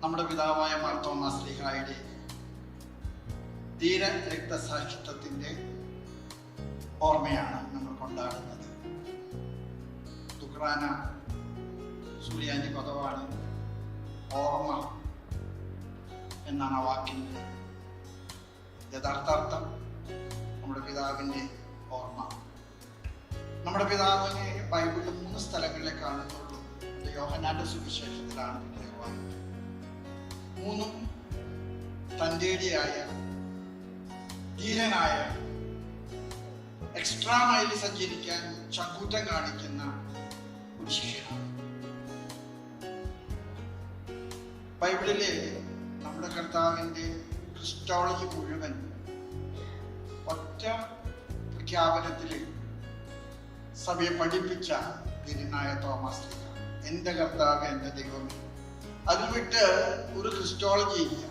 നമ്മുടെ പിതാവായ മാർ തോമസ് ശ്ലീഹായുടെ ധീര രക്തസാക്ഷിത്വത്തിന്റെ ഓർമ്മയാണ് നമ്മൾ കൊണ്ടാടുന്നത്. ദുഃഖാന സൂര്യാന്തി പദവാണ് ഓർമ്മ എന്നാണ് ആ വാക്കിൻ്റെ യഥാർത്ഥാർത്ഥം. നമ്മുടെ പിതാവിൻ്റെ ഓർമ്മ. നമ്മുടെ പിതാവിനെ ബൈബിളിൽ 3 സ്ഥലങ്ങളിലെ കാണുന്നുള്ളൂ. യോഹന്നാന്റെ സുവിശേഷത്തിലാണ് പിതാവായി. 3 തന്റേടിയായ, ധീരനായ, എക്സ്ട്രാ മൈൽ സഞ്ചരിക്കാൻ ചങ്കൂറ്റം കാണിക്കുന്ന ഒരു ശിഷ്യനാണ്. ബൈബിളിലെ നമ്മുടെ കർത്താവിൻ്റെ ക്രിസ്റ്റോളജി മുഴുവൻ ഒറ്റ പ്രഖ്യാപനത്തിൽ സഭയെ പഠിപ്പിച്ച ധീരനായ തോമസ് ശ്ലീഹ, എൻ്റെ കർത്താവ്, എൻ്റെ ദൈവമേ. അതിൽ വിട്ട് ഒരു ക്രിസ്റ്റോളജി ഇല്ല.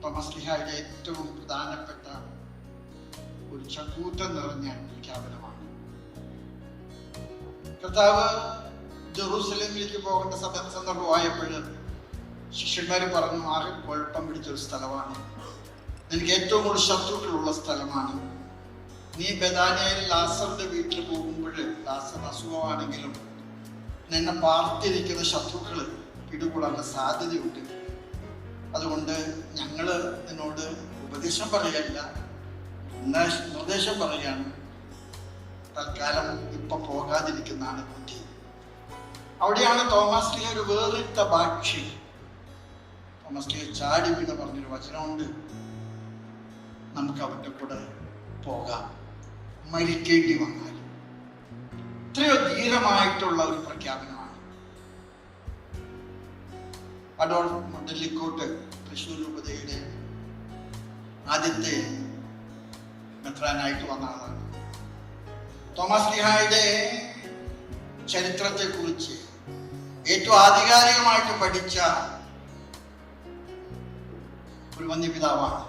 തോമസ് ശ്ലീഹയുടെ ഏറ്റവും പ്രധാനപ്പെട്ട ഒരു ചങ്കൂറ്റം നിറഞ്ഞ പ്രഖ്യാപനമാണ്. കർത്താവ് ജെറൂസലേമിലേക്ക് പോകേണ്ട സന്ദർഭമായപ്പോൾ ശിഷ്യന്മാർ പറഞ്ഞു, ആകെ കുഴപ്പം പിടിച്ചൊരു സ്ഥലമാണ്, നിനക്ക് ഏറ്റവും കൂടുതൽ ശത്രുക്കളുള്ള സ്ഥലമാണ്. നീ ബെഥാനിയയിൽ ലാസറിന്റെ വീട്ടിൽ പോകുമ്പോൾ, ലാസർ അസുഖമാണെങ്കിലും നിന്നെ പാർത്തിരിക്കുന്ന ശത്രുക്കള് പിടികൂടാനുള്ള സാധ്യതയുണ്ട്. അതുകൊണ്ട് ഞങ്ങള് നിന്നോട് ഉപദേശം പറയല്ല, നിർദ്ദേശം പറയുകയാണ്. തൽക്കാലം ഇപ്പൊ പോകാതിരിക്കുന്നതാണ് ബുദ്ധി. അവിടെയാണ് തോമസ് ശ്ലീഹ ഒരു വേറിട്ട ഭാഷി. തോമസ് ശ്ലീഹ ചാടി വീണ് പറഞ്ഞൊരു വചനമുണ്ട്, നമുക്ക് അവന്റെ കൂടെ പോകാം, മരിക്കേണ്ടി വന്നാൽ. ഇത്രയോ ധീരമായിട്ടുള്ള ഒരു പ്രഖ്യാപനമാണ്. അഡോൾഫ് മുണ്ടല്ലിക്കോട്ട് തൃശ്ശൂർ രൂപതയുടെ ആദ്യത്തെ മെത്രാനായിട്ട് വന്ന ആളാണ്. തോമസ് ശ്ലീഹായുടെ ചരിത്രത്തെ കുറിച്ച് ഏറ്റവും ആധികാരികമായിട്ട് പഠിച്ച ഒരു വന്യപിതാവാണ്.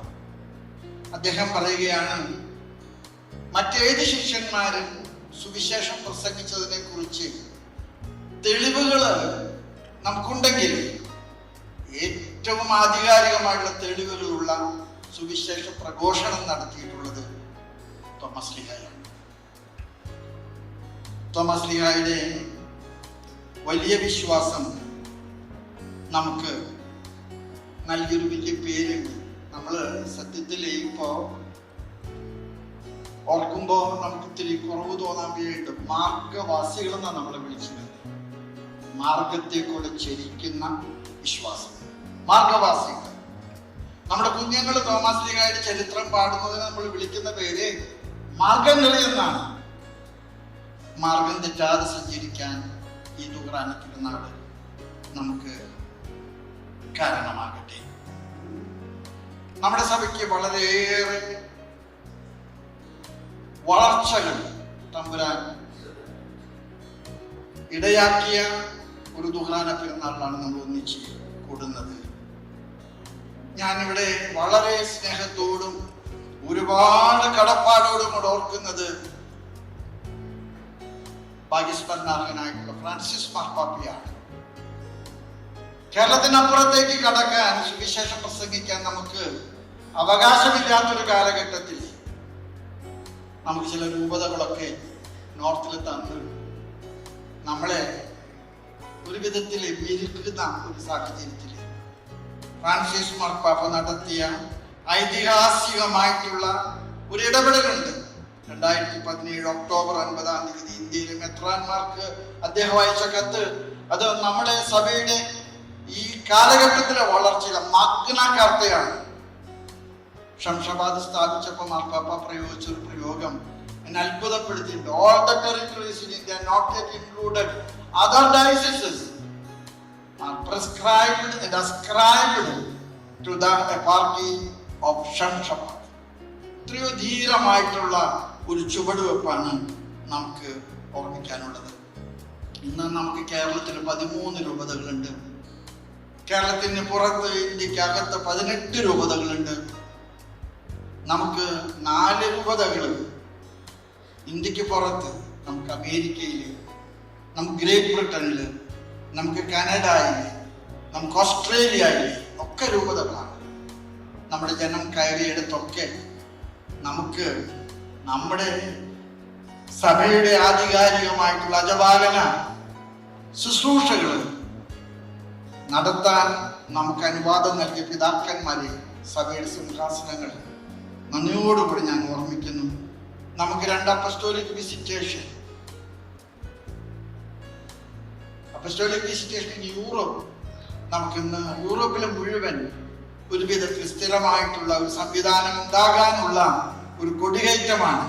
അദ്ദേഹം പറയുകയാണ്, മറ്റേത് ശിഷ്യന്മാരും സുവിശേഷം പ്രസംഗിച്ചതിനെ കുറിച്ച് തെളിവുകള് നമുക്കുണ്ടെങ്കിൽ ഏറ്റവും ആധികാരികമായിട്ടുള്ള തെളിവുകളുള്ള സുവിശേഷ പ്രഘോഷണം നടത്തിയിട്ടുള്ളത് തോമസ് ശ്ലീഹയാണ്. തോമസ് ശ്ലീഹായുടെ വലിയ വിശ്വാസം നമുക്ക് നൽകിയൊരു വലിയ പേരുണ്ട്. നമ്മള് സത്യത്തിൽ ഇപ്പോ ഓർക്കുമ്പോ നമുക്ക് ഇത്തിരി കുറവ് തോന്നാൻ വേണ്ടി മാർഗവാസികളെന്നാണ് നമ്മളെ വിളിച്ചത്. മാർഗത്തെ കൂടെ ചരിക്കുന്ന വിശ്വാസം, മാർഗവാസികൾ. നമ്മുടെ കുഞ്ഞുങ്ങൾ തോമസ് ശ്ലീഹായുടെ ചരിത്രം പാടുന്നതിന് നമ്മൾ വിളിക്കുന്ന പേര് മാർഗംകളി എന്നാണ്. മാർഗം തെറ്റാതെ സഞ്ചരിക്കാൻ ഈ ദുഃഖാന തിരുനാൾ നമുക്ക് കാരണമാകട്ടെ. നമ്മുടെ സഭയ്ക്ക് വളരെയേറെ വളർച്ചകൾ തമ്പുരാൻ ഇടയാക്കിയ ഒരു ദുഃഖാന പെരുന്നാളിലാണ് നമ്മൾ ഒന്നിച്ച് കൂടുന്നത്. ഞാനിവിടെ വളരെ സ്നേഹത്തോടും ഒരുപാട് കടപ്പാടോടും കൂടെ ഓർക്കുന്നത് ഭാഗ്യസ്മരണാർഹനായിട്ടുള്ള ഫ്രാൻസിസ് മാർപ്പാപ്പയാണ്. കേരളത്തിനപ്പുറത്തേക്ക് കടക്കാൻ, സുവിശേഷം പ്രസംഗിക്കാൻ നമുക്ക് അവകാശമില്ലാത്തൊരു കാലഘട്ടത്തിൽ നമുക്ക് ചില രൂപതകളൊക്കെ നോർത്തിൽ തന്ന് നമ്മളെ ഒരു വിധത്തിൽ വിരിക്കുന്ന ഒരു സാഹചര്യത്തിൽ ഫ്രാൻസിസ് മാർപ്പാപ്പ നടത്തിയ ഐതിഹാസികമായിട്ടുള്ള ഒരു ഇടപെടലുണ്ട്. 2017 ഒക്ടോബർ 9 ഇന്ത്യയിലെ മെത്രാന്മാർക്ക് അദ്ദേഹം അയച്ച കത്ത്, അത് നമ്മുടെ സഭയുടെ ഈ കാലഘട്ടത്തിലെ വളർച്ചയിലെ മഗ്ന കാർത്തയാണ്. ഷംഷാബാദ് സ്ഥാപിച്ചപ്പോൾ മാർപ്പാപ്പ പ്രയോഗിച്ചൊരു പ്രയോഗം എന്നെ അത്ഭുതപ്പെടുത്തിയിട്ടുണ്ട്. All the territories in India not yet included other dioceses are prescribed and ascribed to the eparchy of Shamshabad. ഇത്രയോ ധീരമായിട്ടുള്ള ഒരു ചുവടുവെപ്പാണ് നമുക്ക് ഓർമ്മിക്കാനുള്ളത്. ഇന്ന് നമുക്ക് കേരളത്തിൽ 13 രൂപതകളുണ്ട്. കേരളത്തിന് പുറത്ത്, ഇന്ത്യക്കകത്ത് 18 രൂപതകളുണ്ട്. നമുക്ക് 4 രൂപതകൾ ഇന്ത്യക്ക് പുറത്ത്, നമുക്ക് അമേരിക്കയിൽ, നമുക്ക് ഗ്രേറ്റ് ബ്രിട്ടനിൽ, നമുക്ക് കാനഡയിൽ, നമുക്ക് ഓസ്ട്രേലിയയിൽ ഒക്കെ രൂപതകളാണ്. നമ്മുടെ ജനം കയറിയെടുത്തൊക്കെ നമുക്ക് നമ്മുടെ സഭയുടെ ആധികാരികമായിട്ടുള്ള അജപാലന ശുശ്രൂഷകൾ നടത്താൻ നമുക്ക് അനുവാദം നൽകിയ പിതാക്കന്മാരെ, സഭയുടെ സിംഹാസനങ്ങൾ നന്ദിയോടുകൂടി ഞാൻ ഓർമ്മിക്കുന്നു. നമുക്ക് 2 അപ്പസ്തോലിക് വിസിറ്റേഷൻ യൂറോപ്പ്, നമുക്കിന്ന് യൂറോപ്പിലെ മുഴുവൻ ഒരു വിധത്തിൽ സ്ഥിരമായിട്ടുള്ള ഒരു സംവിധാനം ഉണ്ടാകാനുള്ള ഒരു കൊടികയറ്റമാണ്.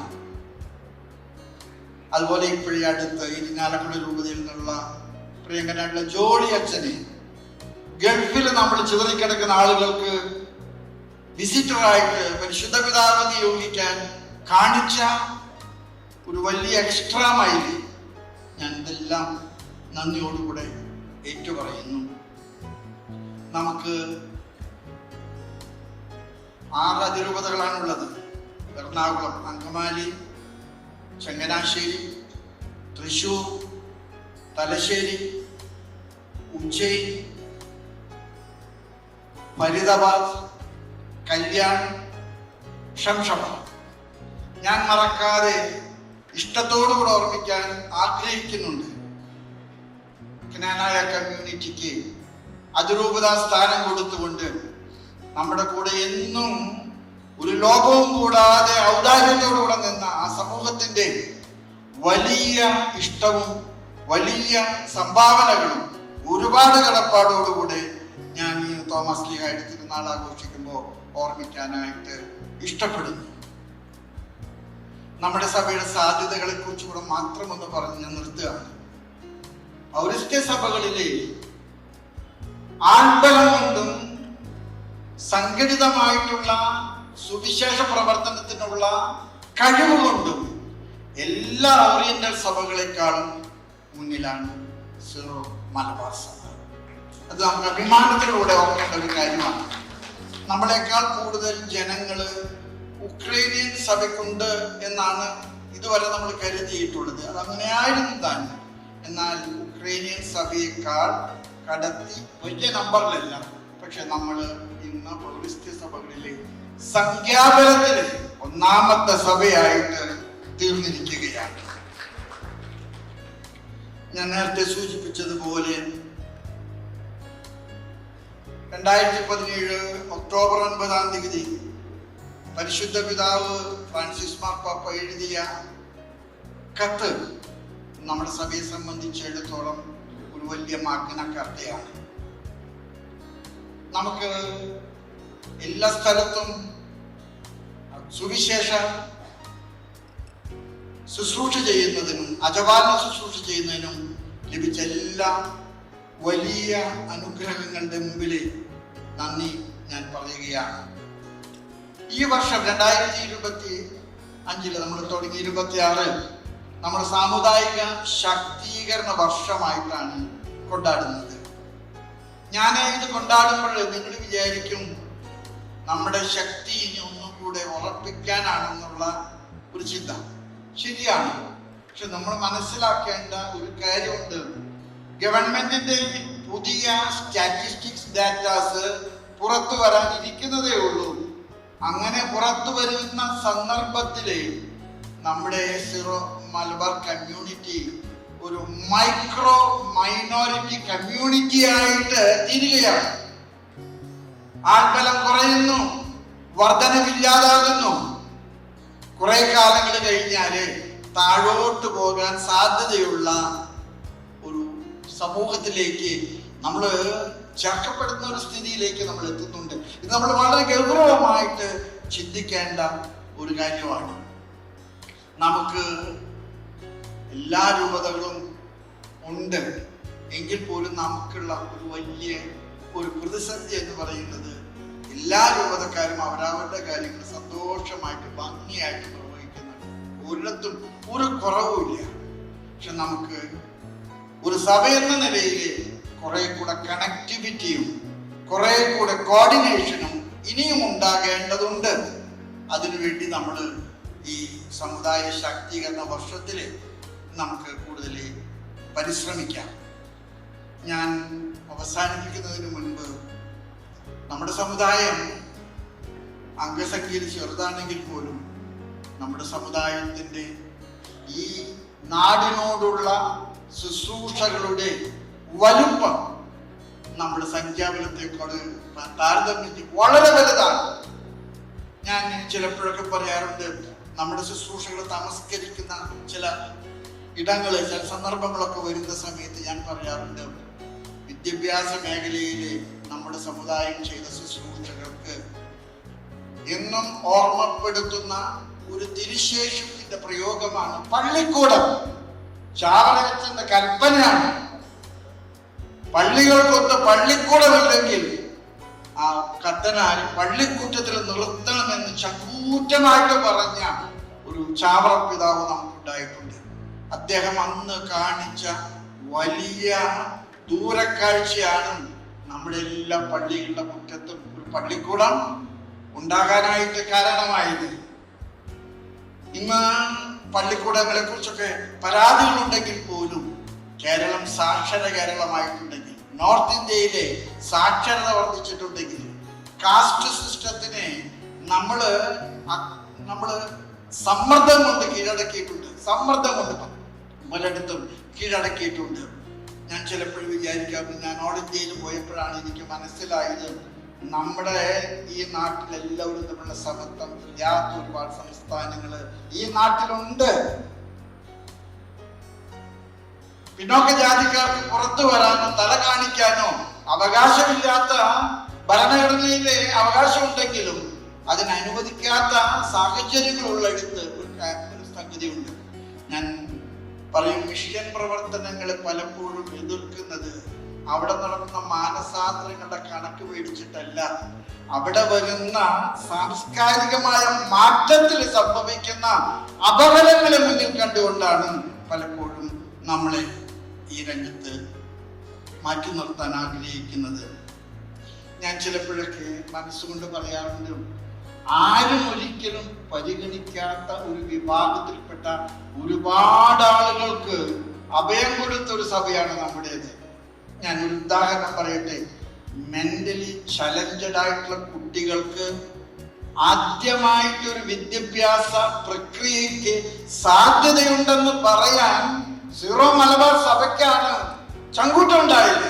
അതുപോലെ ഇപ്പോഴേ അടുത്ത് ഇരിഞ്ഞാലക്കുട രൂപതയിൽ നിന്നുള്ള പ്രിയങ്കനായിട്ടുള്ള ജോളി അച്ഛനെ ഗൾഫിൽ നമ്മൾ ചിതറിക്കിടക്കുന്ന ആളുകൾക്ക് വിസിറ്ററായിട്ട് പരിശുദ്ധ പിതാവ് നിയോഗിക്കാൻ കാണിച്ച ഒരു വലിയ എക്സ്ട്രാ മൈലി ഞാൻ ഇതെല്ലാം നന്ദിയോടുകൂടെ ഏറ്റുപറയുന്നു. നമുക്ക് 6 അതിരൂപതകളാണുള്ളത്. എറണാകുളം, അങ്കമാലി, ചങ്ങനാശ്ശേരി, തൃശൂർ, തലശ്ശേരി, ഉജ്ജയിൻ, ഫരീദാബാദ്, കല്യാൺ, ശംഷാബാദ്. ഞാൻ മറക്കാതെ ഇഷ്ടത്തോടുകൂടെ ഓർമ്മിക്കാൻ ആഗ്രഹിക്കുന്നുണ്ട്. ക്നാനായ കമ്മ്യൂണിറ്റിക്ക് അതിരൂപതാ സ്ഥാനം കൊടുത്തുകൊണ്ട് നമ്മുടെ കൂടെ എന്നും ഒരു ലോകവും കൂടാതെ ഔദാര്യത്തോടുകൂടെ നിന്ന ആ സമൂഹത്തിന്റെ വലിയ ഇഷ്ടവും വലിയ സംഭാവനകളും ഒരുപാട് കടപ്പാടോടുകൂടെ ഞാൻ ഈ തോമസ് ലീഹായുടെ തിരുനാൾ ആഘോഷിക്കുമ്പോൾ ഓർമ്മിക്കാനായിട്ട് ഇഷ്ടപ്പെടുന്നു. നമ്മുടെ സഭയുടെ സാധ്യതകളെ കുറിച്ച് കൂടെ മാത്രം ഒന്ന് പറഞ്ഞ് ഞാൻ നിർത്തുകയാണ്. പൗരസ്ത്യ സഭകളിലെ ആൺബലം കൊണ്ടും സംഘടിതമായിട്ടുള്ള സുവിശേഷ പ്രവർത്തനത്തിനുള്ള കഴിവുകൊണ്ടും എല്ലാ ഓറിയന്റൽ സഭകളെക്കാളും മുന്നിലാണ് സിറോ മലബാർ സഭ. അത് നമുക്ക് അഭിമാനത്തിലൂടെ ഓർക്കേണ്ട ഒരു കാര്യമാണ്. നമ്മളെക്കാൾ കൂടുതൽ ജനങ്ങള് ഉക്രൈനിയൻ സഭയ്ക്കുണ്ട് എന്നാണ് ഇതുവരെ നമ്മൾ കരുതിയിട്ടുള്ളത്. അത് അങ്ങനെയായിരുന്നു താൻ. എന്നാൽ ഉക്രൈനിയൻ സഭയേക്കാൾ കടത്തി വലിയ നമ്പറിലല്ല, പക്ഷെ നമ്മൾ ഇന്ന് പൗരസ്ത്യ സഭകളിലെ സംഖ്യാബലത്തിൽ 1ാമത്തെ സഭയായിട്ട് തീർന്നിരിക്കുകയാണ്. ഞാൻ നേരത്തെ സൂചിപ്പിച്ചതുപോലെ 2017 ഒക്ടോബർ 9 പരിശുദ്ധ പിതാവ് ഫ്രാൻസിസ് മാർപ്പാപ്പ എഴുതിയ കത്ത് നമ്മുടെ സഭയെ സംബന്ധിച്ചിടത്തോളം ഒരു വലിയ മാഗ്ന കാർട്ടയാണ്. നമുക്ക് എല്ലാ സ്ഥലത്തും സുവിശേഷ ശുശ്രൂഷ ചെയ്യുന്നതിനും അജപാലന ശുശ്രൂഷ ചെയ്യുന്നതിനും ലഭിച്ച എല്ലാ വലിയ അനുഗ്രഹങ്ങളുടെ മുമ്പിൽ നന്ദി ഞാൻ പറയുകയാണ്. ഈ വർഷം 2025 നമ്മൾ തുടങ്ങി 26 നമ്മൾ സാമുദായിക ശാക്തീകരണ വർഷമായിട്ടാണ് കൊണ്ടാടുന്നത്. ഞാൻ ഇത് കൊണ്ടാടുമ്പോൾ നിങ്ങൾ വിചാരിക്കും നമ്മുടെ ശക്തി ഇനി ഒന്നുകൂടെ ഉറപ്പിക്കാനാണെന്നുള്ള ഒരു ചിന്ത. ശരിയാണ്, പക്ഷെ നമ്മൾ മനസ്സിലാക്കേണ്ട ഒരു കാര്യമുണ്ട്. ഗവൺമെന്റിന്റെ പുതിയ സ്റ്റാറ്റിസ്റ്റിക്സ് ഡാറ്റാസ് പുറത്തു വരാനിരിക്കുന്നതേ ഉള്ളൂ. അങ്ങനെ പുറത്തു വരുന്ന സന്ദർഭത്തില് നമ്മുടെ സിറോ മലബാർ കമ്മ്യൂണിറ്റി ഒരു മൈക്രോ മൈനോറിറ്റി കമ്മ്യൂണിറ്റി ആയിട്ട് തീരുകയാണ്. ആൾബലം കുറയുന്നു, വർധനവില്ലാതാകുന്നു. കുറെ കാലങ്ങൾ കഴിഞ്ഞാല് താഴോട്ട് പോകാൻ സാധ്യതയുള്ള ഒരു സമൂഹത്തിലേക്ക് നമ്മൾ ചേർക്കപ്പെടുന്ന ഒരു സ്ഥിതിയിലേക്ക് നമ്മൾ എത്തുന്നുണ്ട്. ഇത് നമ്മൾ വളരെ ഗൗരവമായിട്ട് ചിന്തിക്കേണ്ട ഒരു കാര്യമാണ്. നമുക്ക് എല്ലാ രൂപതകളും ഉണ്ട് എങ്കിൽ പോലും നമുക്കുള്ള ഒരു വലിയ ഒരു പ്രതിസന്ധി എന്ന് പറയുന്നത് എല്ലാ രൂപതക്കാരും അവരവരുടെ കാര്യങ്ങൾ സന്തോഷമായിട്ട് ഭംഗിയായിട്ട് നിർവഹിക്കുന്നുണ്ട്. ഒരിടത്തും ഒരു കുറവുമില്ല. പക്ഷെ നമുക്ക് ഒരു സഭ എന്ന നിലയിൽ കുറെ കൂടെ കണക്ടിവിറ്റിയും കുറെ കൂടെ കോർഡിനേഷനും ഇനിയും ഉണ്ടാകേണ്ടതുണ്ട്. അതിനുവേണ്ടി നമ്മൾ ഈ സമുദായ ശാക്തീകരണ വർഷത്തിൽ നമുക്ക് കൂടുതൽ പരിശ്രമിക്കാം. ഞാൻ അവസാനിപ്പിക്കുന്നതിന് മുൻപ് നമ്മുടെ സമുദായം അംഗസംഖ്യയിൽ ചെറുതാണെങ്കിൽ പോലും നമ്മുടെ സമുദായത്തിന്റെ ഈ നാടിനോടുള്ള ശുശ്രൂഷകളുടെ വലുപ്പം നമ്മുടെ സംഖ്യാബലത്തെക്കൊണ്ട് താരതമ്യം വളരെ വലുതാണ്. ഞാൻ ചിലപ്പോഴൊക്കെ പറയാറുണ്ട്, നമ്മുടെ ശുശ്രൂഷകൾ തമസ്കരിക്കുന്ന ചില ഇടങ്ങളിൽ ചില സന്ദർഭങ്ങളൊക്കെ വരുന്ന സമയത്ത് ഞാൻ പറയാറുണ്ട്, വിദ്യാഭ്യാസ മേഖലയിലെ നമ്മുടെ സമുദായം ചെയ്ത ശുശ്രൂഷകൾക്ക് എന്നും ഓർമ്മപ്പെടുത്തുന്ന ഒരു തിരുശേഷിപ്പിന്റെ പ്രയോഗമാണ് പള്ളിക്കൂടം. ചാവറയച്ചന്റെ കൽപ്പനയാണ്, പള്ളികൾക്കൊത്ത് പള്ളിക്കൂടമില്ലെങ്കിൽ ആ കത്തനാര് പള്ളിക്കൂട്ടത്തിൽ നിർത്തണമെന്ന് ചങ്കൂറ്റമായിട്ട് പറഞ്ഞ ഒരു ചാവറ പിതാവ് നമുക്കുണ്ടായിട്ടുണ്ട്. അദ്ദേഹം അന്ന് കാണിച്ച വലിയ ദൂരക്കാഴ്ചയാണ് നമ്മുടെ എല്ലാ പള്ളികളുടെ മുറ്റത്തും ഒരു പള്ളിക്കൂടം ഉണ്ടാകാനായിട്ട് കാരണമായത്. ഇന്ന് പള്ളിക്കൂടങ്ങളെ കുറിച്ചൊക്കെ പരാതികളുണ്ടെങ്കിൽ പോലും കേരളം സാക്ഷര കേരളമായിട്ടുണ്ടെങ്കിൽ, നോർത്ത് ഇന്ത്യയിലെ സാക്ഷരത വർദ്ധിച്ചിട്ടുണ്ടെങ്കിൽ, കാസ്റ്റ് സിസ്റ്റത്തിനെ നമ്മള് സമ്മർദ്ദം കൊണ്ട് കീഴടക്കിയിട്ടുണ്ട്. സമ്മർദ്ദം കൊണ്ട് പലയിടത്തും കീഴടക്കിയിട്ടുണ്ട്. ഞാൻ ചിലപ്പോഴും വിചാരിക്കാം, ഞാൻ ഓൾ ഇന്ത്യയിൽ പോയപ്പോഴാണ് എനിക്ക് മനസ്സിലായത്, നമ്മുടെ ഈ നാട്ടിലെല്ലാവരും തമ്മിലുള്ള സമത്വം ഇല്ലാത്ത ഒരുപാട് സംസ്ഥാനങ്ങള് ഈ നാട്ടിലുണ്ട്. പിന്നോക്ക ജാതിക്കാർക്ക് പുറത്തു വരാനോ തല കാണിക്കാനോ അവകാശമില്ലാത്ത ഭരണഘടനയിലെ അവകാശമുണ്ടെങ്കിലും അതിനനുവദിക്കാത്ത സാഹചര്യങ്ങളുള്ളിടത്ത് ഒരു സംഗതിയുണ്ട്. ഞാൻ പറയും, മിഷൻ പ്രവർത്തനങ്ങളെ പലപ്പോഴും എതിർക്കുന്നത് അവിടെ നടക്കുന്ന മാനസാന്തരങ്ങളുടെ കണക്ക് മേടിച്ചിട്ടല്ല, അവിടെ വരുന്ന സാംസ്കാരികമായ മാറ്റത്തിൽ സംഭവിക്കുന്ന അപകടങ്ങളെ മുന്നിൽ കണ്ടുകൊണ്ടാണ് പലപ്പോഴും നമ്മളെ ഈ രംഗത്ത് മാറ്റി നിർത്താൻ ആഗ്രഹിക്കുന്നത്. ഞാൻ ചിലപ്പോഴൊക്കെ മനസ്സുകൊണ്ട് പറയാറുണ്ട്, ആരും ഒരിക്കലും പരിഗണിക്കാത്ത ഒരു വിഭാഗത്തിൽപ്പെട്ട ഒരുപാട് ആളുകൾക്ക് അഭയം കൊടുത്ത ഒരു സഭയാണ് നമ്മുടേത്. ഞാൻ ഒരു ഉദാഹരണം പറയട്ടെ. മെന്റലി ചലഞ്ചഡ് ആയിട്ടുള്ള കുട്ടികൾക്ക് ആദ്യമായിട്ടൊരു വിദ്യാഭ്യാസ പ്രക്രിയയ്ക്ക് സാധ്യതയുണ്ടെന്ന് പറയാൻ സീറോ മലബാർ സഭയ്ക്കാണ് ചങ്കൂറ്റം ഉണ്ടായത്.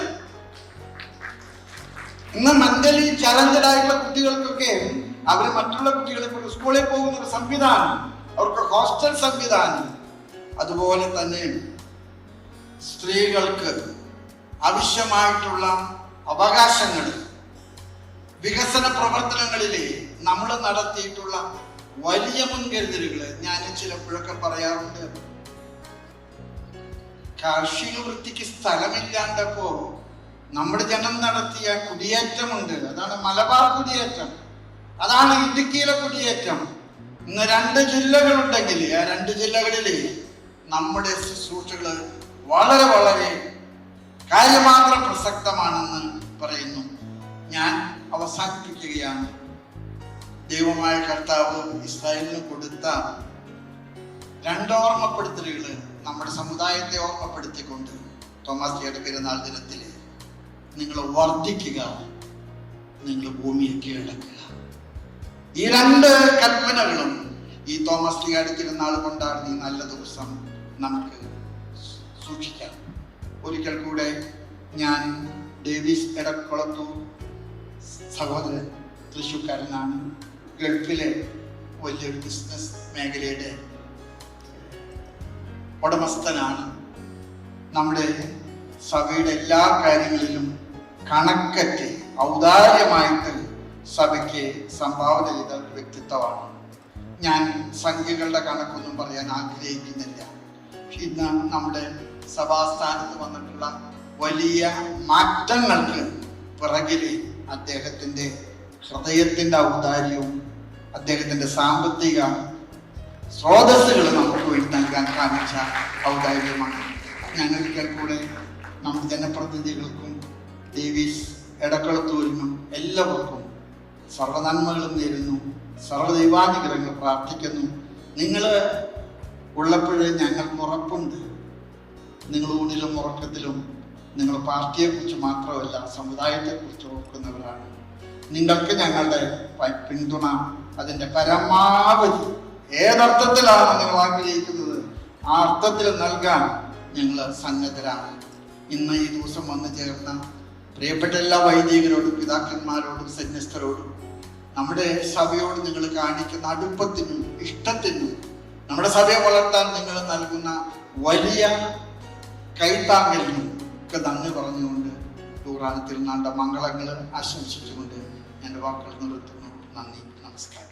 ഇന്ന് മെന്റലി ചലഞ്ചഡ് ആയിട്ടുള്ള കുട്ടികൾക്കൊക്കെ അവർ മറ്റുള്ള കുട്ടികളെ കൊണ്ട് സ്കൂളിൽ പോകുന്ന ഒരു സംവിധാനം, അവർക്ക് ഹോസ്റ്റൽ സംവിധാനം, അതുപോലെ തന്നെ സ്ത്രീകൾക്ക് ആവശ്യമായിട്ടുള്ള അവകാശങ്ങൾ, വികസന പ്രവർത്തനങ്ങളിലെ നമ്മൾ നടത്തിയിട്ടുള്ള വലിയ മുൻകരുതലുകള് ഞാൻ ചിലപ്പോഴൊക്കെ പറയാറുണ്ട്. കാർഷിക വൃത്തിക്ക് സ്ഥലമില്ലാണ്ടപ്പോ നമ്മുടെ ജനം നടത്തിയ കുടിയേറ്റമുണ്ട്. അതാണ് മലബാർ കുടിയേറ്റം, അതാണ് ഇടുക്കിയിലെ കുടിയേറ്റം. ഇന്ന് 2 ജില്ലകളുണ്ടെങ്കിൽ ആ 2 ജില്ലകളിൽ നമ്മുടെ ശുശ്രൂഷകള് വളരെ വളരെ കാര്യമാത്രം പ്രസക്തമാണെന്ന് പറയുന്നു. ഞാൻ അവസാനിപ്പിക്കുകയാണ്. ദൈവമായ കർത്താവ് ഇസ്രായേലിന് കൊടുത്ത 2 ഓർമ്മപ്പെടുത്തലുകള് നമ്മുടെ സമുദായത്തെ ഓർമ്മപ്പെടുത്തിക്കൊണ്ട് തോമസ് ലിയുടെ പെരുന്നാൾ ദിനത്തിൽ നിങ്ങൾ വർദ്ധിക്കുക, നിങ്ങൾ ഭൂമിയെ കീഴടക്കുക. ഈ 2 കൽപ്പനകളും ഈ തോമസ് ലിയുടെ തിരുനാൾ കൊണ്ടാടുന്ന ഈ നല്ല ദിവസം നമുക്ക് സൂക്ഷിക്കാം. ഒരിക്കൽ കൂടെ ഞാൻ ഡേവിസ് എടക്കുളത്തൂർ സഹോദരൻ, തൃശ്ശൂർക്കാരനാണ്, ഗൾഫിലെ വലിയൊരു ബിസിനസ് മേഖലയുടെ ഉടമസ്ഥനാണ്. നമ്മുടെ സഭയുടെ എല്ലാ കാര്യങ്ങളിലും കണക്കറ്റ് ഔദാര്യമായിട്ട് സഭയ്ക്ക് സംഭാവന ചെയ്ത ഒരു വ്യക്തിത്വമാണ്. ഞാൻ സംഖ്യകളുടെ കണക്കൊന്നും പറയാൻ ആഗ്രഹിക്കുന്നില്ല. ഇന്ന് നമ്മുടെ സഭാസ്ഥാനത്ത് വന്നിട്ടുള്ള വലിയ മാറ്റങ്ങൾക്ക് പിറകില് അദ്ദേഹത്തിന്റെ ഹൃദയത്തിന്റെ ഔദാര്യവും അദ്ദേഹത്തിന്റെ സാമ്പത്തിക സ്രോതസ്സുകൾ നമുക്ക് വേണ്ടി നൽകാൻ കാണിച്ച ഔദാര്യമാണ്. ഞങ്ങൾക്കൊരിക്കൽ കൂടെ നമ്മുടെ ജനപ്രതിനിധികൾക്കും ഡേവിസ് എടക്കുളത്തൂരിനും എല്ലാവർക്കും സർവ്വനന്മകളും നേരുന്നു, സർവ്വദൈവാനുഗ്രഹങ്ങൾ പ്രാർത്ഥിക്കുന്നു. നിങ്ങൾ ഉള്ളപ്പോഴേ ഞങ്ങൾക്ക് ഉറപ്പുണ്ട്, നിങ്ങൾ ഊണിലും ഉറക്കത്തിലും നിങ്ങൾ പാർട്ടിയെക്കുറിച്ച് മാത്രമല്ല സമുദായത്തെക്കുറിച്ച് ഓർക്കുന്നവരാണ്. നിങ്ങൾക്ക് ഞങ്ങളുടെ പിന്തുണ അതിൻ്റെ പരമാവധി ഏതർത്ഥത്തിലാണ് നിങ്ങൾ ആഗ്രഹിക്കുന്നത് ആ അർത്ഥത്തിൽ നൽകാൻ ഞങ്ങൾ സന്നദ്ധരാണ്. ഇന്ന് ഈ ദിവസം വന്നു ചേർന്ന പ്രിയപ്പെട്ട എല്ലാ വൈദികരോടും പിതാക്കന്മാരോടും സന്യസ്തരോടും നമ്മുടെ സഭയോട് നിങ്ങൾ കാണിക്കുന്ന അടുപ്പത്തിനും ഇഷ്ടത്തിനും നമ്മുടെ സഭയെ വളർത്താൻ നിങ്ങൾ നൽകുന്ന വലിയ കൈത്താങ്ങലിനും ഒക്കെ നന്ദി പറഞ്ഞുകൊണ്ട് ലൂറാൻ തിരുനാളിന്റെ മംഗളങ്ങൾ ആശംസിച്ചുകൊണ്ട് എൻ്റെ വാക്കുകൾ നിർത്തുന്നു. നന്ദി, നമസ്കാരം.